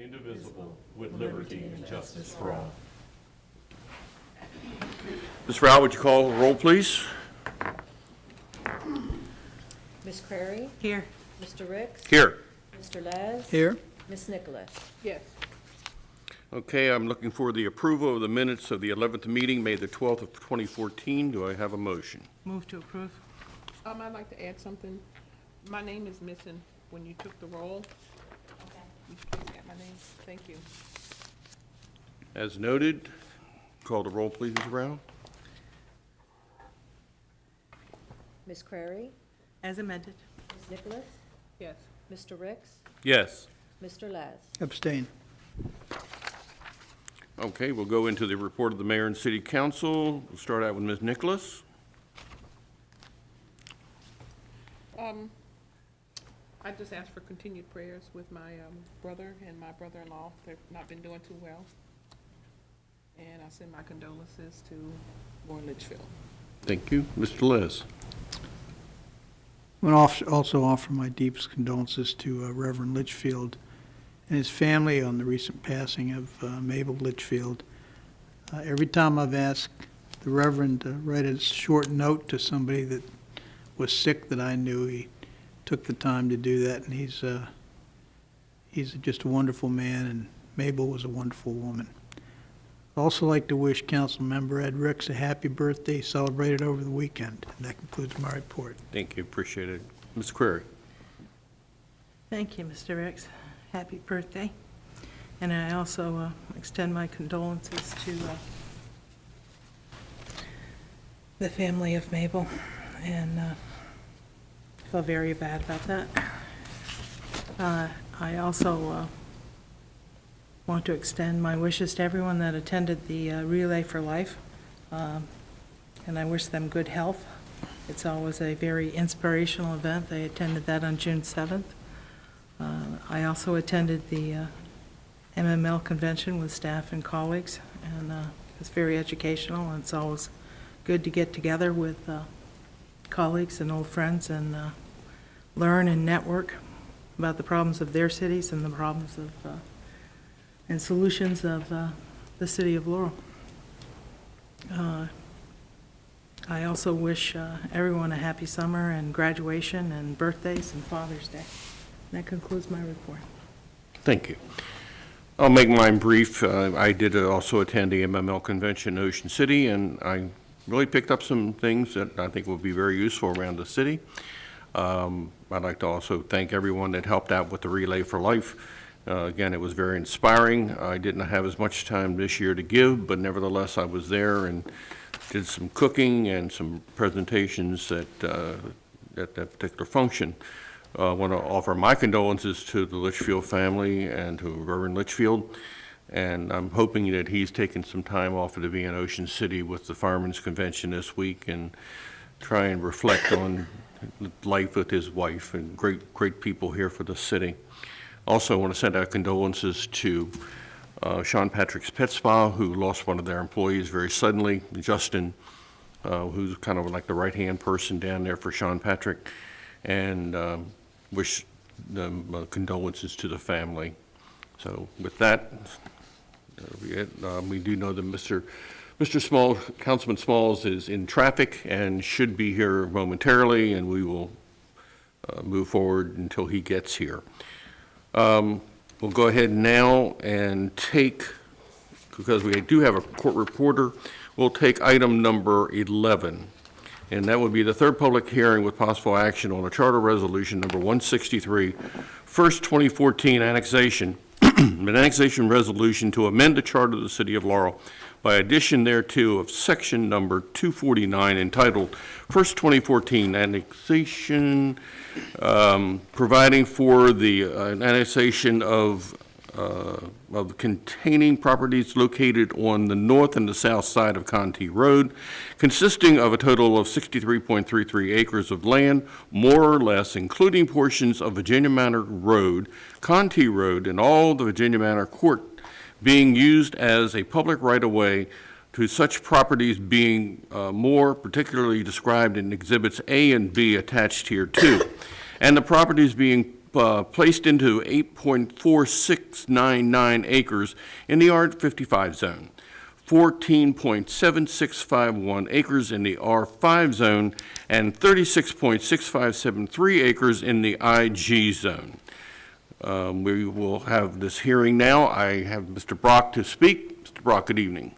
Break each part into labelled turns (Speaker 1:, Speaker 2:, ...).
Speaker 1: indivisible, with liberty and justice for all.
Speaker 2: Ms. Rao, would you call the roll, please?
Speaker 3: Ms. Crary?
Speaker 4: Here.
Speaker 3: Mr. Ricks?
Speaker 2: Here.
Speaker 3: Mr. Laz?
Speaker 5: Here.
Speaker 3: Ms. Nicholas?
Speaker 4: Yes.
Speaker 2: Okay, I'm looking for the approval of the minutes of the 11th meeting, May the 12th of 2014. Do I have a motion?
Speaker 4: Move to approve.
Speaker 6: I'd like to add something. My name is missing when you took the roll. Okay. You please add my name. Thank you.
Speaker 2: As noted, call the roll, please, Ms. Rao.
Speaker 3: Ms. Crary?
Speaker 4: As amended.
Speaker 3: Ms. Nicholas?
Speaker 6: Yes.
Speaker 3: Mr. Ricks?
Speaker 2: Yes.
Speaker 3: Mr. Laz?
Speaker 5: Abstain.
Speaker 2: Okay, we'll go into the report of the mayor and city council. We'll start out with Ms. Nicholas.
Speaker 6: I just asked for continued prayers with my brother and my brother-in-law. They've not been doing too well. And I send my condolences to Warren Litchfield.
Speaker 2: Thank you. Mr. Les.
Speaker 5: I want to also offer my deepest condolences to Reverend Litchfield and his family on the recent passing of Mabel Litchfield. Every time I've asked the Reverend to write a short note to somebody that was sick that I knew, he took the time to do that, and he's just a wonderful man, and Mabel was a wonderful woman. I'd also like to wish Council Member Ed Ricks a happy birthday, celebrated over the weekend. And that concludes my report.
Speaker 2: Thank you. Appreciate it. Ms. Query.
Speaker 4: Thank you, Mr. Ricks. Happy birthday. And I also extend my condolences to the family of Mabel, and feel very bad about that. I also want to extend my wishes to everyone that attended the Relay for Life, and I wish them good health. It's always a very inspirational event. They attended that on June 7th. I also attended the MML convention with staff and colleagues, and it's very educational, and it's always good to get together with colleagues and old friends and learn and network about the problems of their cities and the problems of and solutions of the City of Laurel. I also wish everyone a happy summer and graduation and birthdays and Father's Day. That concludes my report.
Speaker 2: Thank you. I'll make mine brief. I did also attend the MML convention in Ocean City, and I really picked up some things that I think will be very useful around the city. I'd like to also thank everyone that helped out with the Relay for Life. Again, it was very inspiring. I didn't have as much time this year to give, but nevertheless, I was there and did some cooking and some presentations at that particular function. I want to offer my condolences to the Litchfield family and to Reverend Litchfield, and I'm hoping that he's taken some time off to be in Ocean City with the Firemen's Convention this week and try and reflect on life with his wife, and great people here for the city. Also, I want to send out condolences to Sean Patrick's Pet Spa, who lost one of their employees very suddenly, Justin, who's kind of like the right-hand person down there for Sean Patrick, and wish them condolences to the family. So with that, we do know that Mr. Smalls, Councilman Smalls, is in traffic and should be here momentarily, and we will move forward until he gets here. We'll go ahead now and take, because we do have a court reporter, we'll take item number 11. And that would be the third public hearing with possible action on a charter resolution number 163, first 2014 annexation, an annexation resolution to amend the charter of the City of Laurel by addition thereto of section number 249 entitled First 2014 Annexation, providing for the annexation of containing properties located on the north and the south side of Contee Road, consisting of a total of 63.33 acres of land, more or less, including portions of Virginia Manor Road, Contee Road, and all the Virginia Manor Court, being used as a public right-of-way, to such properties being more particularly described in Exhibits A and B attached here too, and the properties being placed into 8.4699 acres in the R55 zone, 14.7651 acres in the R5 zone, and 36.6573 acres in the IG zone. We will have this hearing now. I have Mr. Brock to speak. Mr. Brock, good evening.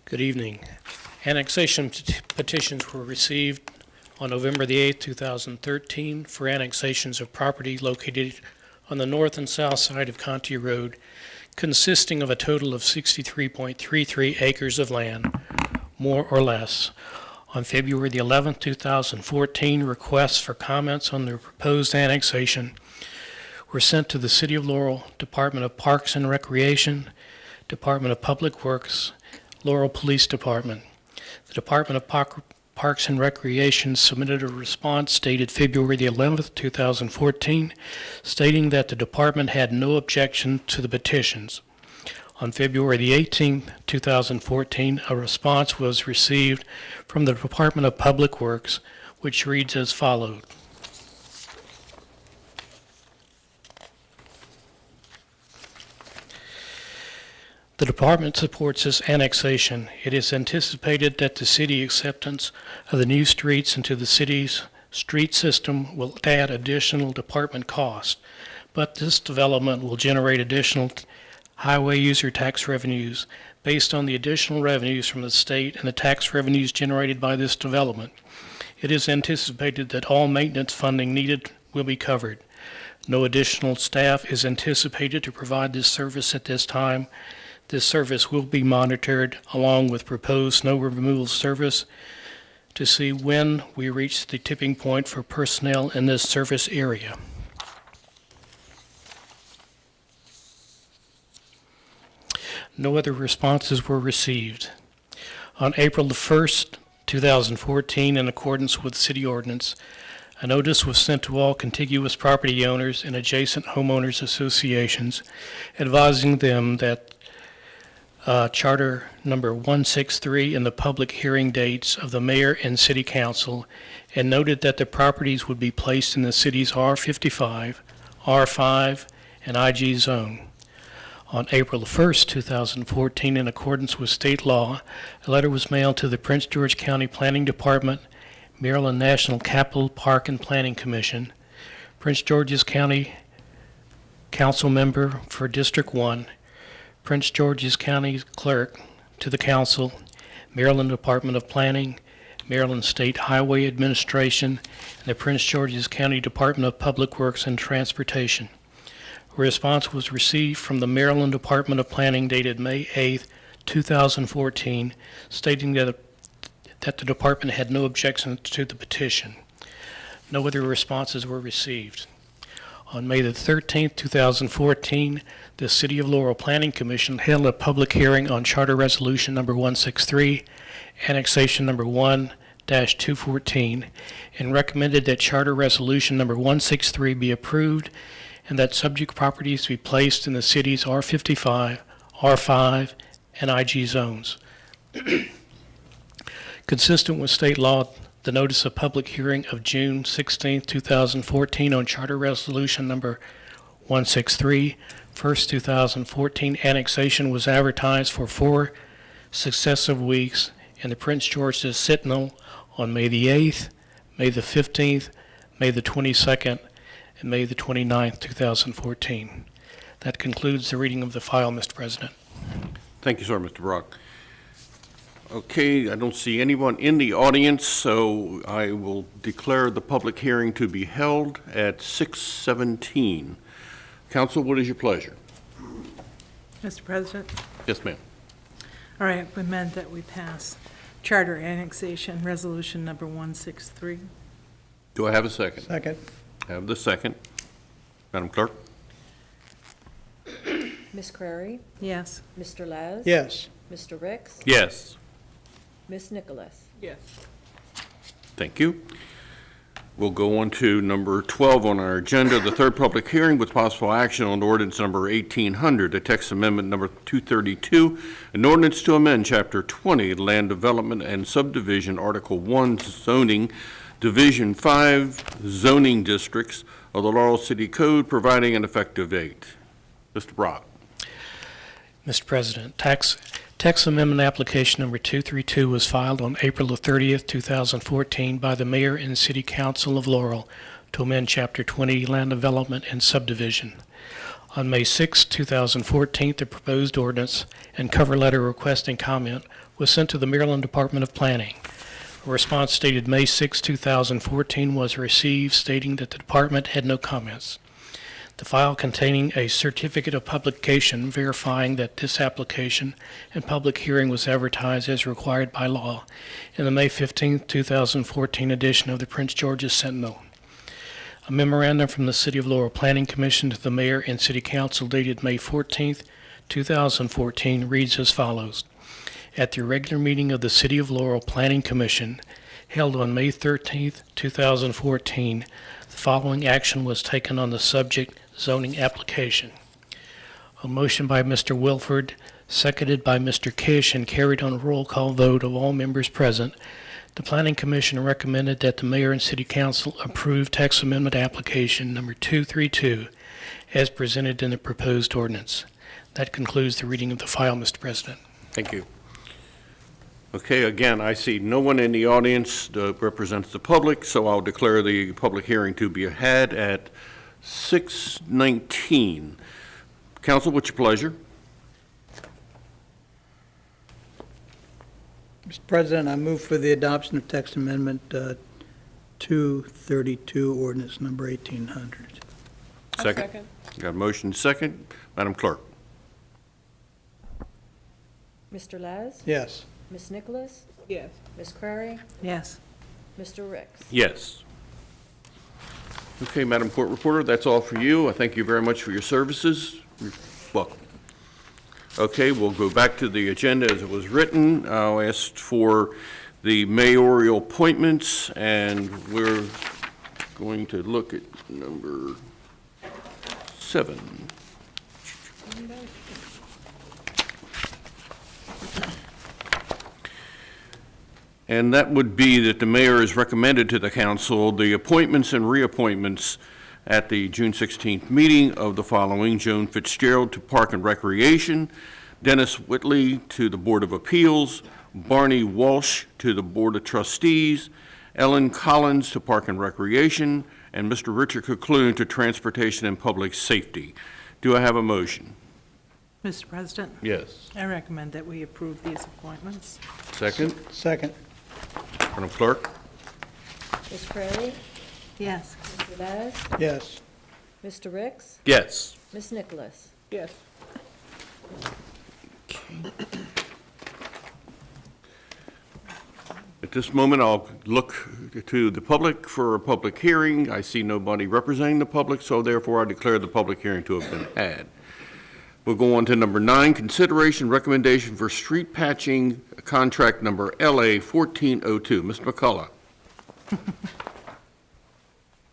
Speaker 7: Good evening. Annexation petitions were received on November the 8th, 2013 for annexations of property located on the north and south side of Contee Road, consisting of a total of 63.33 acres of land, more or less. On February the 11th, 2014, requests for comments on the proposed annexation were sent to the City of Laurel, Department of Parks and Recreation, Department of Public Works, Laurel Police Department. The Department of Parks and Recreation submitted a response dated February the 11th, 2014, stating that the department had no objection to the petitions. On February the 18th, 2014, a response was received from the Department of Public Works, which reads as follows. The department supports this annexation. It is anticipated that the city acceptance of the new streets into the city's street system will add additional department costs, but this development will generate additional highway user tax revenues based on the additional revenues from the state and the tax revenues generated by this development. It is anticipated that all maintenance funding needed will be covered. No additional staff is anticipated to provide this service at this time. This service will be monitored along with proposed snow removal service to see when we reach the tipping point for personnel in this service area. No other responses were received. On April the 1st, 2014, in accordance with City Ordinance, a notice was sent to all contiguous property owners and adjacent homeowners associations advising them that Charter number 163 and the public hearing dates of the mayor and city council, and noted that the properties would be placed in the city's R55, R5, and IG zone. On April 1st, 2014, in accordance with state law, a letter was mailed to the Prince George County Planning Department, Maryland National Capital Park and Planning Commission, Prince George's County Council Member for District 1, Prince George's County Clerk to the Council, Maryland Department of Planning, Maryland State Highway Administration, and the Prince George's County Department of Public Works and Transportation. A response was received from the Maryland Department of Planning dated May 8, 2014, stating that the department had no objection to the petition. No other responses were received. On May the 13th, 2014, the City of Laurel Planning Commission held a public hearing on Charter Resolution number 163, Annexation number 1-214, and recommended that Charter Resolution number 163 be approved and that subject properties be placed in the city's R55, R5, and IG zones. Consistent with state law, the notice of public hearing of June 16, 2014 on Charter Resolution number 163, 1st 2014 annexation was advertised for 4 successive weeks in the Prince George's Sentinel on May the 8th, May the 15th, May the 22nd, and May the 29th, 2014. That concludes the reading of the file, Mr. President.
Speaker 2: Thank you, sir, Mr. Brock. Okay, I don't see anyone in the audience, so I will declare the public hearing to be held at 6:17. Council, what is your pleasure?
Speaker 4: Mr. President?
Speaker 2: Yes, ma'am.
Speaker 4: All right, I recommend that we pass Charter Annexation Resolution number 163.
Speaker 2: Do I have a second?
Speaker 5: Second.
Speaker 2: I have the second. Madam Clerk?
Speaker 3: Ms. Crary,
Speaker 4: Yes.
Speaker 3: Mr. Laz?
Speaker 5: Yes.
Speaker 3: Mr. Ricks?
Speaker 2: Yes.
Speaker 3: Ms. Nicholas?
Speaker 6: Yes.
Speaker 2: Thank you. We'll go on to number 12 on our agenda, the third public hearing with possible action on ordinance number 1800, the text amendment number 232, an ordinance to amend Chapter 20, Land Development and Subdivision, Article 1, zoning, Division 5 zoning districts of the Laurel City Code, providing an effective date. Mr. Brock.
Speaker 7: Mr. President, Text Amendment Application Number 232 was filed on April the 30th, 2014 by the Mayor and City Council of Laurel to amend Chapter 20 Land Development and Subdivision. On May 6, 2014, the proposed ordinance and cover letter requesting comment was sent to the Maryland Department of Planning. A response dated May 6, 2014 was received stating that the department had no comments. The file containing a certificate of publication verifying that this application and public hearing was advertised as required by law in the May 15, 2014 edition of the Prince George's Sentinel. A memorandum from the City of Laurel Planning Commission to the Mayor and City Council dated May 14, 2014 reads as follows. At the regular meeting of the City of Laurel Planning Commission held on May 13, 2014, the following action was taken on the subject zoning application. A motion by Mr. Wilford, seconded by Mr. Kish, and carried on a roll call vote of all members present. The Planning Commission recommended that the Mayor and City Council approve text amendment application number 232 as presented in the proposed ordinance. That concludes the reading of the file, Mr. President.
Speaker 2: Thank you. Okay, again, I see no one in the audience that represents the public, so I'll declare the public hearing to be had at 6:19. Council, what's your pleasure?
Speaker 5: Mr. President, I move for the adoption of text amendment 232, ordinance number 1800.
Speaker 2: Second. Got a motion second. Madam Clerk.
Speaker 3: Mr. Laz?
Speaker 5: Yes.
Speaker 3: Ms. Nicholas?
Speaker 6: Yes.
Speaker 3: Ms. Crary?
Speaker 4: Yes.
Speaker 3: Mr. Ricks?
Speaker 2: Yes. Okay, Madam Court Reporter, that's all for you. I thank you very much for your services. You're welcome. Okay, we'll go back to the agenda as it was written. I'll ask for the mayoral appointments, and we're going to look at number 7. And that would be that the mayor has recommended to the council the appointments and reappointments at the June 16th meeting of the following: Joan Fitzgerald to Park and Recreation, Dennis Whitley to the Board of Appeals, Barney Walsh to the Board of Trustees, Ellen Collins to Park and Recreation, and Mr. Richard Cockloon to Transportation and Public Safety. Do I have a motion?
Speaker 4: Mr. President,
Speaker 2: Yes.
Speaker 4: I recommend that we approve these appointments.
Speaker 2: Second?
Speaker 5: Second.
Speaker 2: Madam Clerk?
Speaker 3: Ms. Crary?
Speaker 4: Yes.
Speaker 3: Mr. Laz?
Speaker 5: Yes.
Speaker 3: Mr. Ricks?
Speaker 2: Yes.
Speaker 3: Ms. Nicholas?
Speaker 6: Yes.
Speaker 2: At this moment, I'll look to the public for a public hearing. I see nobody representing the public, so therefore I declare the public hearing to have been had. We'll go on to number 9, consideration recommendation for street patching contract number LA 1402. Ms. McCullough.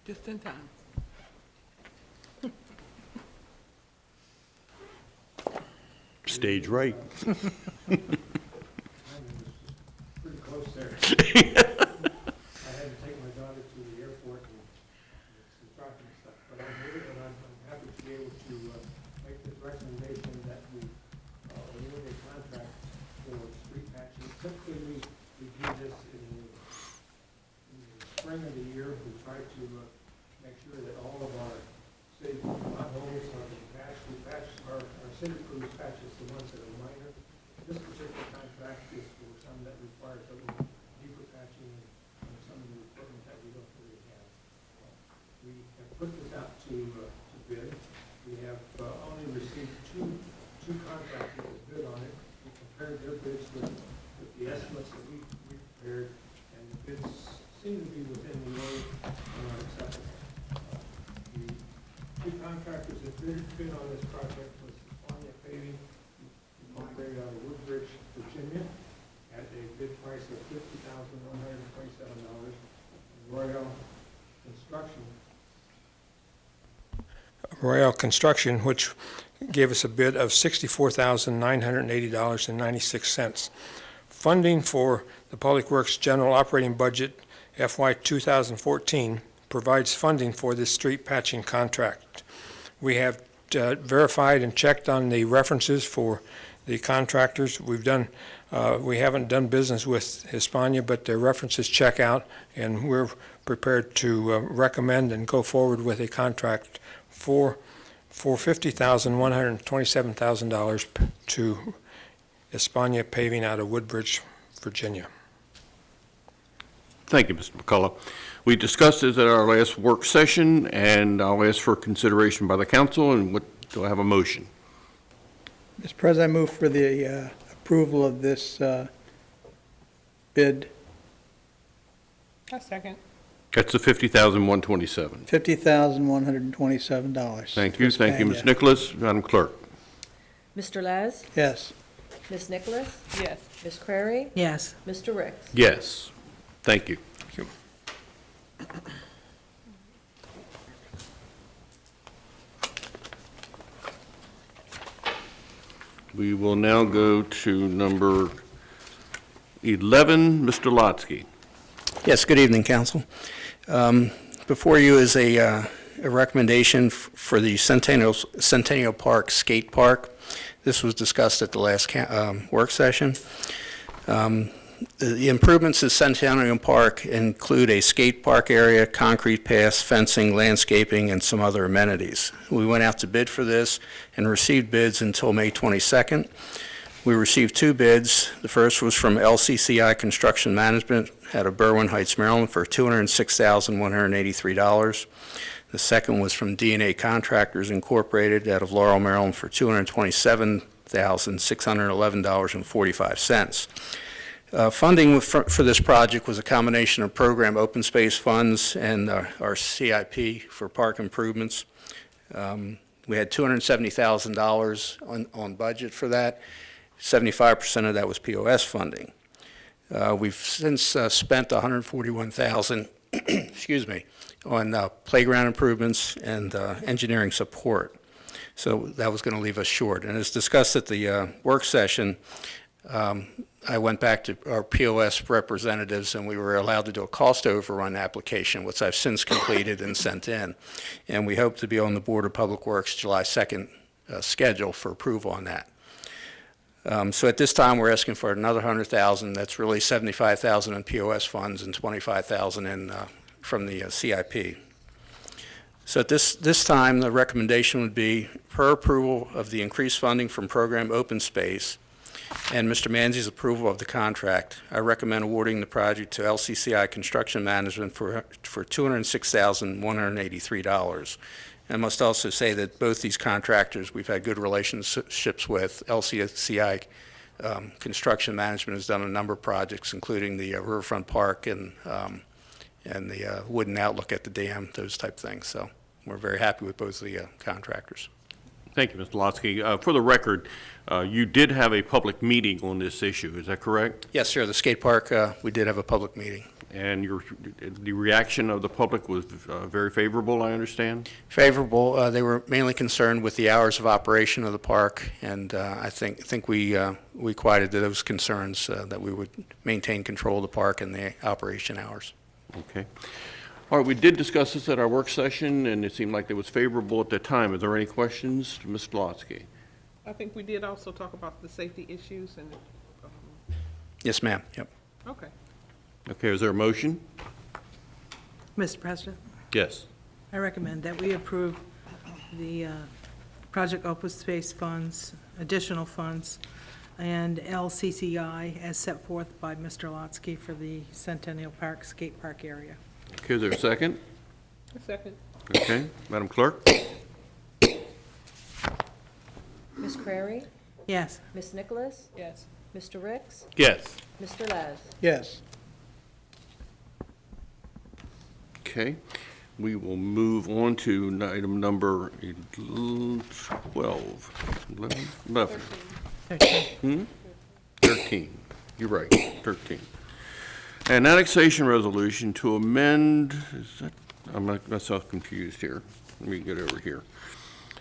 Speaker 6: Just in time.
Speaker 2: Stage right.
Speaker 8: Pretty close there. I had to take my daughter to the airport and some tracking stuff, but I'm here and I'm happy to be able to make this recommendation that we renew the contract for street patching. Typically, we do this in the spring of the year. We try to make sure that all of our city potholes are being patched. We patch our city crews patches the ones that are minor. This particular contract is for some that requires a little deeper patching on some of the equipment that we don't really have. We have put this out to bid. We have only received two contractors that bid on it. We compared their bids with the estimates that we prepared, and the bids seem to be within the low and are acceptable. The two contractors that bid on this project was California Paving, operated out of Woodbridge, Virginia, at a bid price of $50,127. Royal Construction, which gave us a bid of $64,980.96. Funding for the Public Works general operating budget FY 2014 provides funding for this street patching contract. We have verified and checked on the references for the contractors. We haven't done business with Hispania, but their references check out, and we're prepared to recommend and go forward with a contract for $127,000 to Hispania Paving out of Woodbridge, Virginia.
Speaker 2: Thank you, Mr. McCullough. We discussed this at our last work session, and I'll ask for consideration by the council. And do I have a motion?
Speaker 5: Mr. President, I move for the approval of this bid,
Speaker 6: A second.
Speaker 2: That's the $50,127.
Speaker 5: $50,127.
Speaker 2: Thank you. Thank you, Ms.
Speaker 5: Hispania.
Speaker 2: Nicholas. Madam Clerk.
Speaker 3: Mr. Laz?
Speaker 5: Yes.
Speaker 3: Ms. Nicholas?
Speaker 6: Yes.
Speaker 3: Ms. Crary?
Speaker 4: Yes.
Speaker 3: Mr. Ricks?
Speaker 2: Yes. Thank you.
Speaker 8: Thank you.
Speaker 2: We will now go to number 11, Mr. Lotsky.
Speaker 9: Yes, good evening, council. Before you is a recommendation for the Centennial Park Skate Park. This was discussed at the last work session. The improvements to Centennial Park include a skate park area, concrete paths, fencing, landscaping, and some other amenities. We went out to bid for this and received bids until May 22nd. We received 2 bids. The first was from LCCI Construction Management out of Berwyn Heights, Maryland for $206,183. The second was from D&A Contractors Incorporated out of Laurel, Maryland for $227,611.45. Funding for this project was a combination of program open space funds and our CIP for park improvements. We had $270,000 on budget for that. 75% of that was POS funding. We've since spent $141,000, excuse me, on playground improvements and engineering support. So that was going to leave us short. And as discussed at the work session, I went back to our POS representatives, and we were allowed to do a cost overrun application, which I've since completed and sent in. And we hope to be on the Board of Public Works July 2nd schedule for approval on that. So at this time, we're asking for another $100,000. That's really $75,000 in POS funds and $25,000 in from the CIP. So at this time, the recommendation would be, per approval of the increased funding from Program Open Space and Mr. Manzi's approval of the contract, I recommend awarding the project to LCCI Construction Management for $206,183. I must also say that both these contractors we've had good relationships with. LCCI Construction Management has done a number of projects, including the Riverfront Park and the wooden outlook at the dam, those type of things. So we're very happy with both of the contractors.
Speaker 2: Thank you, Mr. Lotsky. For the record, you did have a public meeting on this issue, is that correct?
Speaker 9: Yes, sir. The skate park, we did have a public meeting.
Speaker 2: And the reaction of the public was very favorable, I understand?
Speaker 9: Favorable. They were mainly concerned with the hours of operation of the park, and I think we quieted those concerns that we would maintain control of the park and the operation hours.
Speaker 2: Okay. All right, we did discuss this at our work session, and it seemed like it was favorable at the time. Are there any questions to Mr. Lotsky?
Speaker 6: I think we did also talk about the safety issues and,
Speaker 9: Yes, ma'am. Yep.
Speaker 6: okay.
Speaker 2: Okay, is there a motion?
Speaker 4: Mr. President,
Speaker 2: Yes.
Speaker 4: I recommend that we approve the Project Open Space funds, additional funds, and LCCI as set forth by Mr. Lotsky for the Centennial Park Skate Park area.
Speaker 2: Okay, is there a second?
Speaker 6: A second.
Speaker 2: Okay, Madam Clerk?
Speaker 3: Ms. Crary?
Speaker 4: Yes.
Speaker 3: Ms. Nicholas?
Speaker 6: Yes.
Speaker 3: Mr. Ricks?
Speaker 2: Yes.
Speaker 3: Mr. Laz?
Speaker 5: Yes.
Speaker 2: Okay, we will move on to item number 12, 11, 13. You're right, 13. An annexation resolution to amend, I'm not myself confused here. Let me get over here.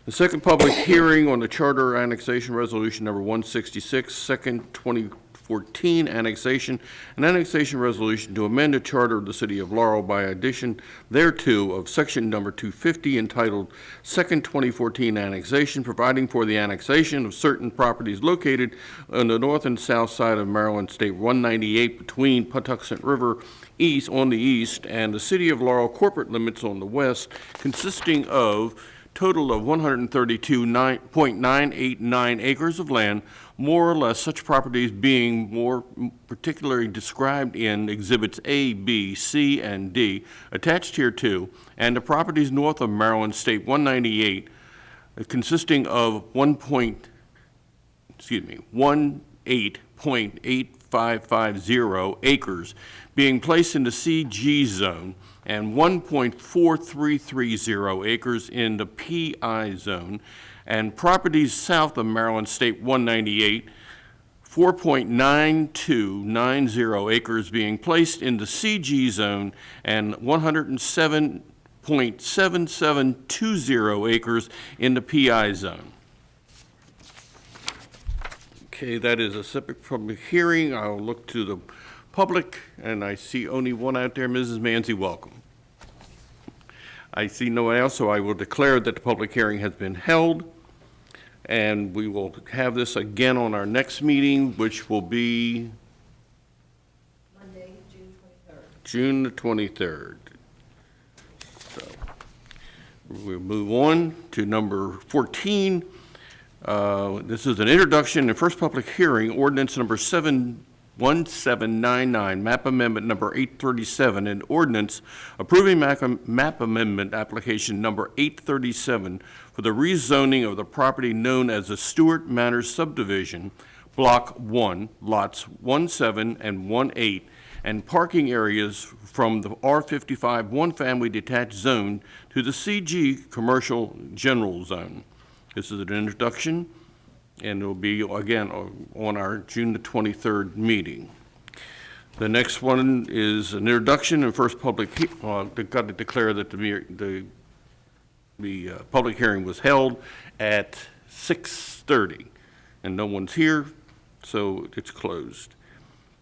Speaker 2: The second public hearing on the charter annexation resolution number 166, second 2014 2014 annexation, an annexation resolution to amend the charter of the City of Laurel by addition thereto of section number 250 entitled Second 2014 Annexation, providing for the annexation of certain properties located on the north and south side of Maryland State 198 between Patuxent River east on the east and the City of Laurel corporate limits on the west, consisting of total of 132.989 acres of land, more or less such properties being more particularly described in Exhibits A, B, C, and D, attached hereto, and the properties north of Maryland State 198, consisting of 18.8550 acres, being placed in the CG zone, and 1.4330 acres in the PI zone, and properties south of Maryland State 198, 4.9290 acres being placed in the CG zone, and 107.7720 acres in the PI zone. Okay, that is a separate public hearing. I'll look to the public, and I see only one out there. Mrs. Manzi, welcome. I see no one else, so I will declare that the public hearing has been held, and we will have this again on our next meeting, which will be
Speaker 3: Monday, June 23rd.
Speaker 2: June the 23rd. So we'll move on to number 14. This is an introduction and first public hearing, ordinance number 1799, map amendment number 837, and ordinance approving map amendment application number 837 for the rezoning of the property known as the Stewart Manor subdivision, Block 1, lots 17 and 18, and parking areas from the R55 one-family detached zone to the CG commercial general zone. This is an introduction, and it will be, again, on our June the 23rd meeting. The next one is an introduction and first public, they've got to declare that the public hearing was held at 6:30, and no one's here, so it's closed.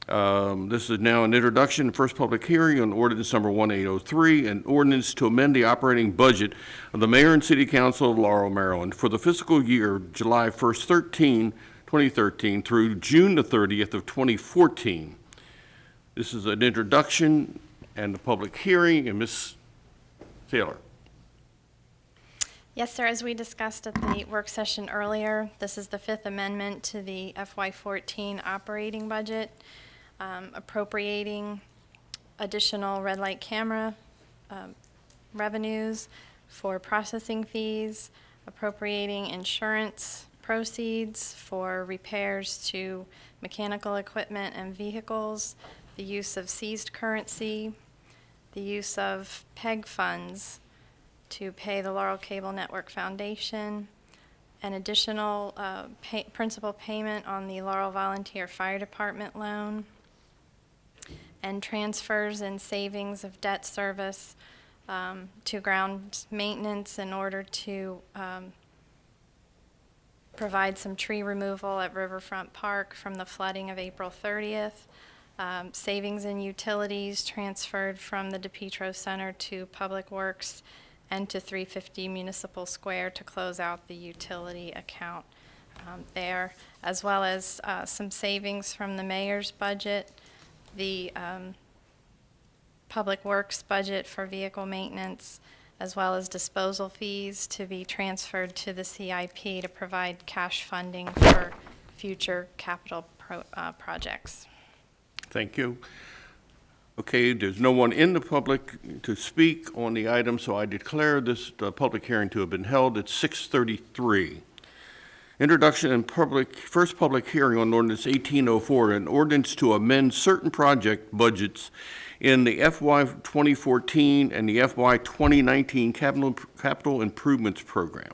Speaker 2: This is now an introduction and first public hearing on ordinance number 1803, an ordinance to amend the operating budget of the Mayor and City Council of Laurel, Maryland for the fiscal year July 1st, 2013 through June the 30th of 2014. This is an introduction and the public hearing, and Ms. Taylor.
Speaker 10: Yes, sir. As we discussed at the work session earlier, this is the fifth amendment to the FY14 operating budget, appropriating additional red light camera revenues for processing fees, appropriating insurance proceeds for repairs to mechanical equipment and vehicles, the use of seized currency, the use of PEG funds to pay the Laurel Cable Network Foundation, an additional principal payment on the Laurel Volunteer Fire Department loan, and transfers and savings of debt service to ground maintenance in order to provide some tree removal at Riverfront Park from the flooding of April 30th, savings in utilities transferred from the DePietro Center to Public Works and to 350 Municipal Square to close out the utility account there, as well as some savings from the mayor's budget, the Public Works budget for vehicle maintenance, as well as disposal fees to be transferred to the CIP to provide cash funding for future capital projects.
Speaker 2: Thank you. Okay, there's no one in the public to speak on the item, so I declare this public hearing to have been held at 6:33. Introduction and first public hearing on ordinance 1804, an ordinance to amend certain project budgets in the FY 2014 and the FY 2019 capital improvements program.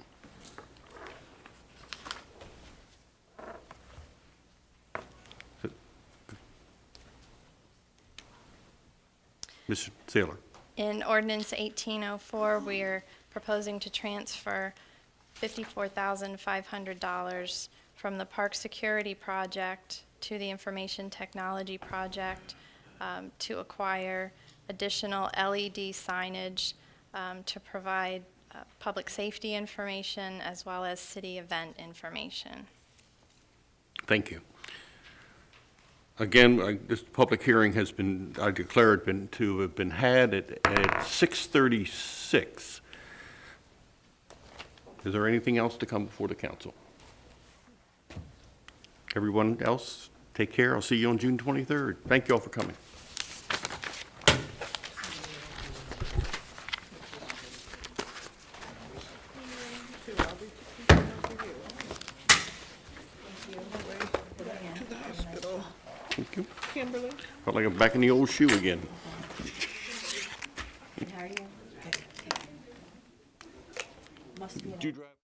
Speaker 2: Ms. Saylor.
Speaker 10: In ordinance 1804, we're proposing to transfer $54,500 from the park security project to the Information Technology Project to acquire additional LED signage to provide public safety information as well as city event information.
Speaker 2: Thank you. Again, this public hearing has been, I declare it to have been had at 6:36. Is there anything else to come before the council? Everyone else, take care. I'll see you on June 23rd. Thank you all for coming. Thank you.
Speaker 6: Kimberly?
Speaker 2: Felt like I'm back in the old shoe again.
Speaker 3: How are you? Must be.
Speaker 2: Did you drive?